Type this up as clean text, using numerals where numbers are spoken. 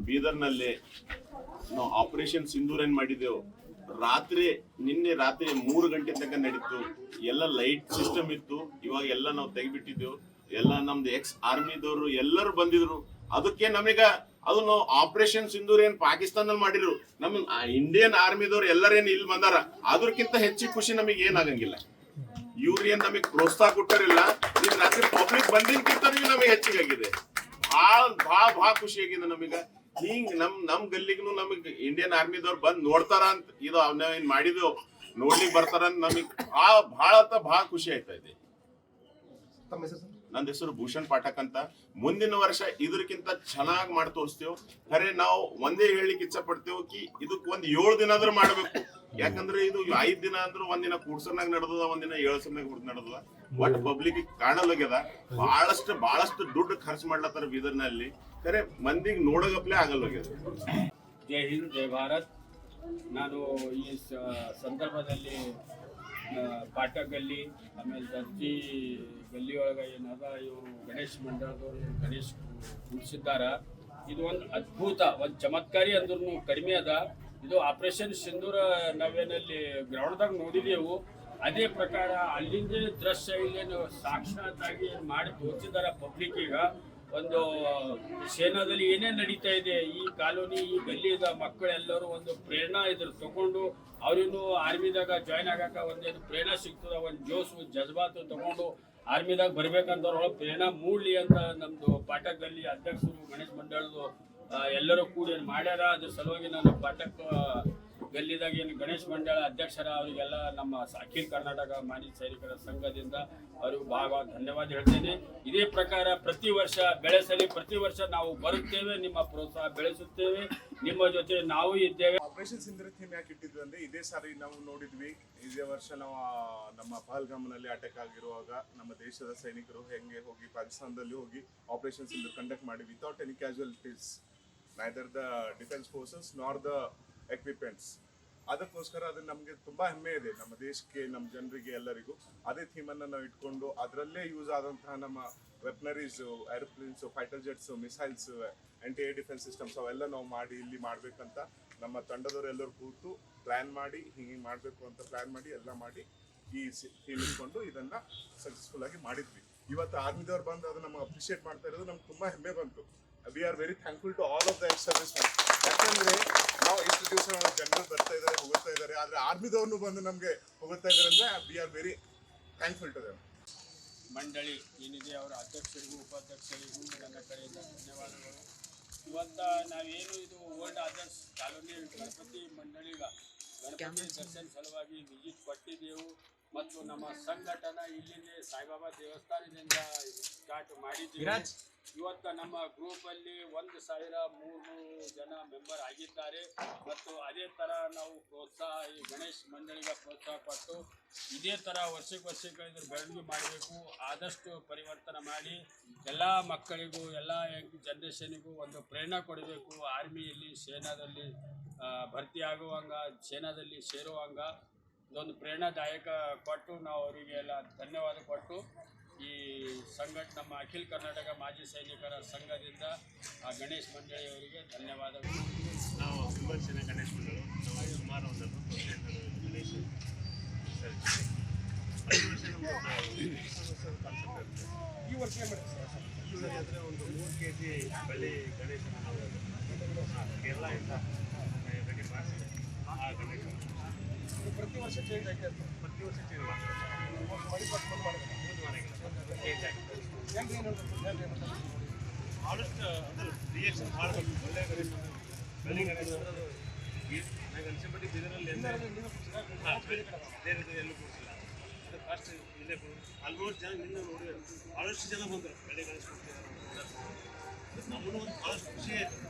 ಬೀದರ್ನಲ್ಲಿ ನಾವು ಆಪರೇಷನ್ ಸಿಂಧೂರ್ ಏನ್ ಮಾಡಿದೆವು, ನಿನ್ನೆ ರಾತ್ರಿ 3 ಗಂಟೆ ತನಕ ನಡೀತು. ಎಲ್ಲ ಲೈಟ್ ಸಿಸ್ಟಮ್ ಇತ್ತು, ಇವಾಗ ಎಲ್ಲ ನಾವು ತೆಗಿಬಿಟ್ಟಿದ್ದೆವು. ಎಲ್ಲ ನಮ್ದು ಎಕ್ಸ್ ಆರ್ಮಿದವರು ಎಲ್ಲರೂ ಬಂದಿದ್ರು. ಅದಕ್ಕೆ ನಮೀಗ ಅದು ನಾವು ಆಪರೇಷನ್ ಸಿಂಧೂರ್ ಏನ್ ಪಾಕಿಸ್ತಾನಲ್ಲಿ ಮಾಡಿದ್ರು, ನಮ್ ಇಂಡಿಯನ್ ಆರ್ಮಿದವ್ರು ಎಲ್ಲರೇನ್ ಇಲ್ಲಿ ಬಂದಾರ, ಅದ್ರಕ್ಕಿಂತ ಹೆಚ್ಚಿನ ಖುಷಿ ನಮಗೆ ಏನಾಗಂಗಿಲ್ಲ. ಇವ್ರು ಏನ್ ನಮಗ್ ಪ್ರೋತ್ಸಾಹ ಕೊಟ್ಟರಿಲ್ಲ, ಈಗ ರಾತ್ರಿ ಪಬ್ಲಿಕ್ ಬಂದಿನ್ಕಿಂತ ನಮಗೆ ಹೆಚ್ಚಿಗಾಗಿದೆ. ಭಾಳ ಖುಷಿ ಆಗಿದೆ ನಮಗ. ಹಿಂಗ್ ನಮ್ ಗಲ್ಲಿಗೂ ನಮಗ್ ಇಂಡಿಯನ್ ಆರ್ಮಿದವ್ರು ಬಂದ್ ನೋಡ್ತಾರ ಅಂತ, ಇದು ನಾವೇನ್ ಮಾಡಿದ್ವು ನೋಡ್ಲಿಕ್ ಬರ್ತಾರ ಅಂತ ನಮಗ್ ಭಾಳ ಖುಷಿ ಆಯ್ತಾ ಇದೆ. ನನ್ನ ಹೆಸರು ಭೂಷಣ್ ಪಾಠಕ್ ಅಂತ. ಮುಂದಿನ ವರ್ಷ ಇದಕ್ಕಿಂತ ಚೆನ್ನಾಗಿ ಮಾಡಿ ತೋರಿಸ್ತೇವೆ. ಖರೆ ನಾವು ಒಂದೇ ಹೇಳಿಕ್ ಇಚ್ಛೆ ಪಡ್ತೇವೆ ಕಿ ಇದಕ್ 7 ದಿನ ಆದ್ರೂ ಮಾಡ್ಬೇಕು. ಯಾಕಂದ್ರೆ ಇದು 5 ದಿನ ಅಂದ್ರೂ ಒಂದಿನ ಕೂಡ್ಸರ್ನಾಗ ನಡೆದದ, ಒಂದಿನ ಏಳ್ಸರ್ನಾಗ ನಡೆದದ. ಒಟ್ಟು ಪಬ್ಲಿಕ್ ಕಾಣಲಾಗ್ಯದ. ಬಹಳಷ್ಟು ದುಡ್ಡು ಖರ್ಚು ಮಾಡ್ಲತ್ತಾರ ಬೀದರ್ನಲ್ಲಿ. ಖರೆ ಮಂದಿಗೆ ನೋಡೋಗಪ್ಲೆ ಆಗಲ್ಲಾಗ್ಯದ. ಜೈ ಹಿಂದ್, ಜೈ ಭಾರತ್. ನಾನು ಈ ಸಂದರ್ಭದಲ್ಲಿ ಪಾಠಕ್ ಗಲ್ಲಿ, ಆಮೇಲೆ ದರ್ಜಿ ಗಲ್ಲಿ ಒಳಗೆ ಏನದ ಇವರು ಗಣೇಶ್ ಮಂಡಳದವರು ಗಣೇಶ್ ಕೂಡಿಸಿದ್ದಾರ. ಇದು ಒಂದು ಅದ್ಭುತ, ಒಂದು ಚಮತ್ಕಾರಿ ಅಂದ್ರೂ ಕಡಿಮೆ ಅದ. ಇದು ಆಪರೇಷನ್ ಸಿಂಧೂರ ನಾವೇನಲ್ಲಿ ಗ್ರೌಂಡ್ದಾಗ ನೋಡಿದೆವು. ಅದೇ ಪ್ರಕಾರ ಅಲ್ಲಿಂದ ದೃಶ್ಯ ಇಲ್ಲೇನು ಸಾಕ್ಷಾತ್ತಾಗಿ ಮಾಡಿ ತೋರಿಸಿದಾರ ಪಬ್ಲಿಕ್. ಈಗ ಒಂದು ಸೇನಾದಲ್ಲಿ ಏನೇನು ನಡೀತಾ ಇದೆ, ಈ ಕಾಲೋನಿ ಈ ಗಲ್ಲಿದ ಮಕ್ಕಳೆಲ್ಲರೂ ಒಂದು ಪ್ರೇರಣಾ ಇದ್ರ ತಗೊಂಡು ಅವ್ರಿಗೂ ಆರ್ಮಿದಾಗ ಜಾಯ್ನ್ ಆಗಾಕ ಒಂದೇನು ಪ್ರೇರಣಾ ಸಿಗ್ತದ, ಒಂದು ಜೋಶು ಜಜ್ಬಾತು ತಗೊಂಡು ಆರ್ಮಿದಾಗ ಬರ್ಬೇಕಂತವ್ರೊಳಗೆ ಪ್ರೇರಣಾ ಮೂಡ್ಲಿ ಅಂತ ನಮ್ದು ಪಾಠಕ್ ಗಲ್ಲಿ ಅಧ್ಯಕ್ಷರು ಗಣೇಶ್ ಮಂಡಳದು ಎಲ್ಲರೂ ಕೂಡಿ ಮಾಡ್ಯಾರ. ಅದ್ರ ಸಲುವಾಗಿ ನಾನು ಪಾಠಕ್ ಗಲ್ಲಿದಾಗ ಏನು ಗಣೇಶ್ ಮಂಡಳ ಅಧ್ಯಕ್ಷರ ಅವರಿಗೆಲ್ಲ ನಮ್ಮ ಅಖಿಲ ಕರ್ನಾಟಕ ಮಾಜಿ ಸೈನಿಕರ ಸಂಘದಿಂದ ಅವ್ರಿಗೂ ಭಾಳ ಧನ್ಯವಾದ ಹೇಳ್ತೇನೆ. ಇದೇ ಪ್ರಕಾರ ಪ್ರತಿ ವರ್ಷ ಬೆಳೆಸಲಿ, ಪ್ರತಿ ವರ್ಷ ನಾವು ಬರುತ್ತೇವೆ, ನಿಮ್ಮ ಪ್ರೋತ್ಸಾಹ ಬೆಳೆಸುತ್ತೇವೆ, ನಿಮ್ಮ ಜೊತೆ ನಾವು ಇದ್ದೇವೆ. ಆಪರೇಷನ್ ಸಿಂಧೂರ್ ಥೀಮ್ ಯಾಕೆ ಇಟ್ಟಿದ್ವಿ ಅಂದ್ರೆ, ಇದೇ ಸಾರಿ ನಾವು ನೋಡಿದ್ವಿ, ಇದೇ ವರ್ಷ ನಾವು ನಮ್ಮ ಪಹಲ್ಗಾಮ್ನಲ್ಲಿ ಅಟ್ಯಾಕ್ ಆಗಿರುವಾಗ ನಮ್ಮ ದೇಶದ ಸೈನಿಕರು ಹೆಂಗೆ ಹೋಗಿ ಪಾಕಿಸ್ತಾನದಲ್ಲಿ ಹೋಗಿ ಆಪರೇಷನ್ ಸಿಂಧೂರ್ ಕಂಡಕ್ಟ್ ಮಾಡಿ without any casualties, neither the defence forces nor the equipments. ಅದಕ್ಕೋಸ್ಕರ ಅದು ನಮಗೆ ತುಂಬ ಹೆಮ್ಮೆ ಇದೆ, ನಮ್ಮ ದೇಶಕ್ಕೆ, ನಮ್ಮ ಜನರಿಗೆ, ಎಲ್ಲರಿಗೂ. ಅದೇ ಥೀಮನ್ನು ನಾವು ಇಟ್ಕೊಂಡು ಅದರಲ್ಲೇ ಯೂಸ್ ಆದಂತಹ ನಮ್ಮ weaponries, aeroplanes, fighter jets, missiles, anti air defence systems ಅವೆಲ್ಲ ನಾವು ಮಾಡಿ ಇಲ್ಲಿ ಮಾಡಬೇಕಂತ ನಮ್ಮ ತಂಡದವರೆಲ್ಲರೂ ಕೂತು ಪ್ಲ್ಯಾನ್ ಮಾಡಿ ಹಿಂಗೆ ಮಾಡಬೇಕು ಅಂತ ಪ್ಲ್ಯಾನ್ ಮಾಡಿ ಎಲ್ಲ ಮಾಡಿ ಈ ಥೀಮ್ ಇಟ್ಕೊಂಡು ಇದನ್ನು ಸಕ್ಸಸ್ಫುಲ್ ಆಗಿ ಮಾಡಿದ್ವಿ. ಇವತ್ತು ಆರ್ಮಿದವ್ರು ಬಂದು ಅದು ನಮಗೆ ಅಪ್ರಿಷಿಯೇಟ್ ಮಾಡ್ತಾ ಇರೋದು ನಮ್ಗೆ ತುಂಬ ಹೆಮ್ಮೆ ಬಂತು. We are very thankful to all of the ex service men. ಯಾಕಂದರೆ ನಾವು ಇಷ್ಟು ದಿವಸ ಜನರು ಬರ್ತಾ ಇದ್ದಾರೆ, ಹೋಗ್ತಾ ಇದ್ದಾರೆ, ಆದರೆ ಆರ್ಮಿದವ್ರನ್ನು ಬಂದು ನಮಗೆ ಹೋಗ್ತಾ ಇದ್ದಾರೆ ಅಂದರೆ we are very thankful to them. ಮಂಡಳಿ ಏನಿದೆ ಅವರ ಅಧ್ಯಕ್ಷರಿಗೂ ಉಪಾಧ್ಯಕ್ಷರಿಗೂ ನನ್ನ ಕಡೆಯಿಂದ ಧನ್ಯವಾದಗಳು. ಇವತ್ತು ನಾವೇನು ಇದು ಓಲ್ಡ್ ಆದರ್ಸ್ ಕಾಲೋನಿ ಗಣಪತಿ ಮಂಡಳಿಗ ಗಣಪತಿ ದರ್ಶನ ಸಲುವಾಗಿ ವಿಸಿಟ್ ಕೊಟ್ಟಿದ್ದೆವು. ಮತ್ತು ನಮ್ಮ ಸಂಘಟನಾ ಇಲ್ಲಿಂದ ಸಾಯಿಬಾಬಾ ದೇವಸ್ಥಾನದಿಂದ ಸ್ಟಾರ್ಟ್ ಮಾಡಿದ್ದೀವಿ. ಇವತ್ತು ನಮ್ಮ ಗ್ರೂಪಲ್ಲಿ 1,300 ಜನ ಮೆಂಬರ್ ಆಗಿದ್ದಾರೆ. ಮತ್ತು ಅದೇ ಥರ ನಾವು ಪ್ರೋತ್ಸಾಹ ಈ ಗಣೇಶ್ ಮಂಡಳಿಗೆ ಪ್ರೋತ್ಸಾಹ ಕೊಟ್ಟು ಇದೇ ಥರ ವರ್ಷಕ್ಕೆ ಇದ್ರ ಬೆಳವಣಿಗೆ ಮಾಡಬೇಕು. ಆದಷ್ಟು ಪರಿವರ್ತನೆ ಮಾಡಿ ಎಲ್ಲ ಮಕ್ಕಳಿಗೂ, ಎಲ್ಲ ಯಂಗ್ ಜನ್ರೇಷನಿಗೂ ಒಂದು ಪ್ರೇರಣೆ ಕೊಡಬೇಕು. ಆರ್ಮಿಯಲ್ಲಿ, ಸೇನಾದಲ್ಲಿ ಭರ್ತಿ ಆಗುವಂಗ, ಸೇನಾದಲ್ಲಿ ಸೇರುವಂಗ ಇದೊಂದು ಪ್ರೇರಣಾದಾಯಕ ಕೊಟ್ಟು ನಾವು ಅವರಿಗೆಲ್ಲ ಧನ್ಯವಾದ ಕೊಟ್ಟು ಈ ನಮ್ಮ ಅಖಿಲ ಕರ್ನಾಟಕ ಮಾಜಿ ಸೈನಿಕರ ಸಂಘದಿಂದ ಆ ಗಣೇಶ್ ಮಂಡಳಿಯವರಿಗೆ ಧನ್ಯವಾದಗಳು. ನಾವು ತುಂಬ ಜನ ಗಣೇಶ್ ಮಂಡಳಿ ನಾವು ಸುಮಾರು ಒಂದು ಗಣೇಶ ಈ ವರ್ಷ ಅಂದರೆ ಒಂದು 3 kg ಬೆಳ್ಳಿ ಗಣೇಶನ ನಾವು ಕೇರಳದಿಂದ ರೆಡಿ ಮಾಡಿಸಿ ಆ ಗಣೇಶ ಪ್ರತಿ ವರ್ಷ ಚೇಂಜ್ ಆಗಿದೆ. ಪ್ರತಿ ವರ್ಷ ಚೇಂಜ್ ಮಾಡ್ತಾರೆ. ಆದಷ್ಟು ಅದ್ರ ರಿಯಾಕ್ಷನ್ ಮಾಡಬೇಕು. ಒಳ್ಳೆಯ ಗಣೇಶ ಬೆಳ್ಳಿ ಗಣೇಶ ನನಗೆ ಅನ್ಸಿಬಿಟ್ಟು ಇದರಲ್ಲಿ ಬೇರೆ ಎಲ್ಲೂ ಕೊಡ್ತಿಲ್ಲ. ಅದು ಫಸ್ಟ್ ಇಲ್ಲೇ ಆಲ್ಮೋಸ್ಟ್ ಜನ ನಿನ್ನ ನೋಡಿ ಭಾಳಷ್ಟು ಜನ ಬಂದರು ಬೆಳ್ಳಿ ಗಣೇಶ ಕೊಡ್ತಿದ್ದಾರೆ. ನಮ್ಮನ್ನು ಒಂದು ಭಾಳಷ್ಟು ಖುಷಿ ಆಯಿತು.